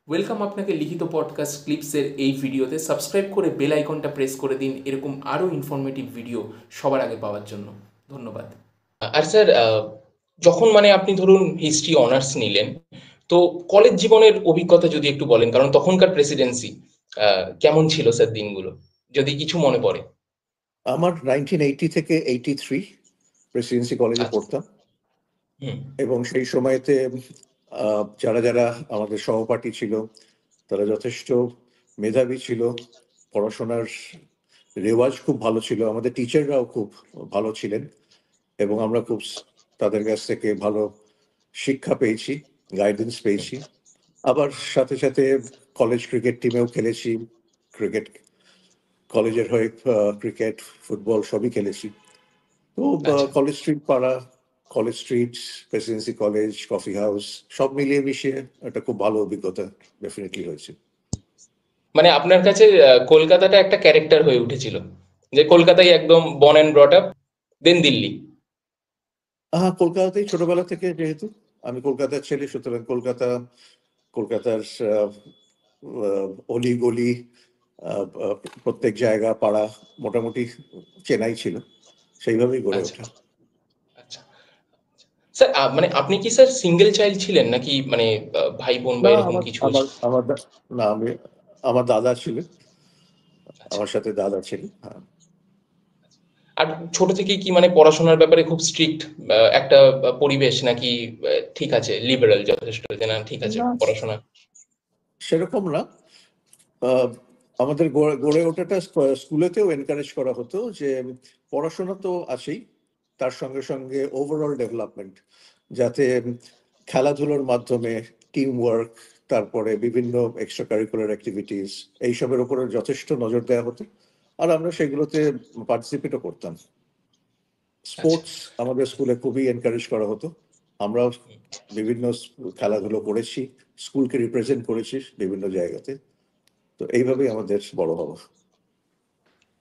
Welcome আপনাকে লিখিত podcast ক্লিপসের এই ভিডিওতে। সাবস্ক্রাইব করে বেল আইকনটা প্রেস করে দিন এরকম আরও ইনফরমেটিভ ভিডিও সবার আগে পাওয়ার জন্য। ধন্যবাদ। আর স্যার, যখন আপনি ধরুন হিস্ট্রি অনার্স নিলেন, তো কলেজ জীবনের অভিজ্ঞতা যদি একটু বলেন, কারণ তখনকার প্রেসিডেন্সি কেমন ছিল স্যার দিনগুলো, যদি কিছু মনে পড়ে। আমার 1980 থেকে 83 প্রেসিডেন্সি কলেজে আচ্ছা। পড়তাম, হুম। এবং সেই সময়তে যারা যারা আমাদের সহপাঠী ছিল তারা যথেষ্ট মেধাবী ছিল। পড়াশোনার রেওয়াজ খুব ভালো ছিল, আমাদের টিচাররাও খুব ভালো ছিলেন, এবং আমরা খুব তাদের কাছ থেকে ভালো শিক্ষা পেয়েছি, গাইডেন্স পেয়েছি। আবার সাথে সাথে কলেজ ক্রিকেট টিমেও খেলেছি, ক্রিকেট কলেজের হয়ে ক্রিকেট, ফুটবল সবই খেলেছি। তো আচ্ছা। কলেজ স্ট্রিট পাড়া, college street, Presidency college, coffee house সব মিলিয়ে মিশিয়ে একটা খুব ভালো অভিজ্ঞতা ডেফিনেটলি হয়েছে। আপনার কাছে কলকাতাটা একটা ক্যারেক্টার হয়ে উঠেছিল, যে কলকাতায় একদম বর্ন অ্যান্ড ব্রট আপ, দেন দিল্লি। কলকাতাতেই ছোটবেলা থেকে, যেহেতু আমি কলকাতার ছেলে, সুতরাং কলকাতার অলি গলি, প্রত্যেক জায়গা পাড়া মোটামুটি চেনাই ছিল, সেইভাবেই গড়ে আচ্ছা। ওঠা। আচ্ছা স্যার, আপনি কি স্যার সিঙ্গেল চাইল্ড ছিলেন, নাকি ভাই বোন বা না, এরকম আমার কিছু? আমার আমার না, আমার দাদা ছিলেন, আচ্ছা। আমার সাথে দাদা ছিলেন, হ্যাঁ। আর ছোট থেকেই কি পড়াশোনার ব্যাপারে খুব স্ট্রিক্ট একটা পরিবেশ, নাকি ঠিক আছে, লিবারাল যথেষ্ট, যে না ঠিক আছে না, পড়াশোনা? সেরকম না। আহ, আমাদের গড়ে ওঠাটা স্কুলেতেও এনকারেজ করা হতো যে পড়াশোনা তো আছেই, তার সঙ্গে সঙ্গে ওভারঅল ডেভেলপমেন্ট, যাতে খেলাধুলোর মাধ্যমে টিম ওয়ার্ক, তারপরে বিভিন্ন এক্সট্রা কারিকুলার অ্যাক্টিভিটিস, এইসবের উপরে যথেষ্ট নজর দেওয়া হতো, আর আমরা সেগুলোতে পার্টিসিপেটও করতাম। আচ্ছা। স্পোর্টস আমাদের স্কুলে খুবই এনকারেজ করা হতো, আমরাও বিভিন্ন খেলাধুলো করেছি, স্কুলকে রিপ্রেজেন্ট করেছি বিভিন্ন জায়গাতে। তো এইভাবেই আমাদের বড় হওয়া।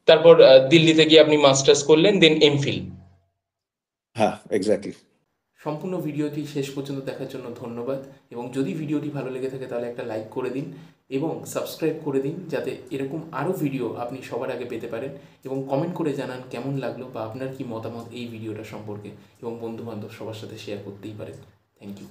তারপর দিল্লিতে গিয়ে আপনি মাস্টার্স করলেন, দেন এমফিল। হ্যাঁ, এক্স্যাক্টলি। সম্পূর্ণ ভিডিওটি শেষ পর্যন্ত দেখার জন্য ধন্যবাদ। এবং যদি ভিডিওটি ভালো লেগে থাকে তাহলে একটা লাইক করে দিন এবং সাবস্ক্রাইব করে দিন, যাতে এরকম আরও ভিডিও আপনি সবার আগে পেতে পারেন। এবং কমেন্ট করে জানান কেমন লাগলো বা আপনার কি মতামত এই ভিডিওটা সম্পর্কে, এবং বন্ধুবান্ধব সবার সাথে শেয়ার করতেই পারেন। Thank you.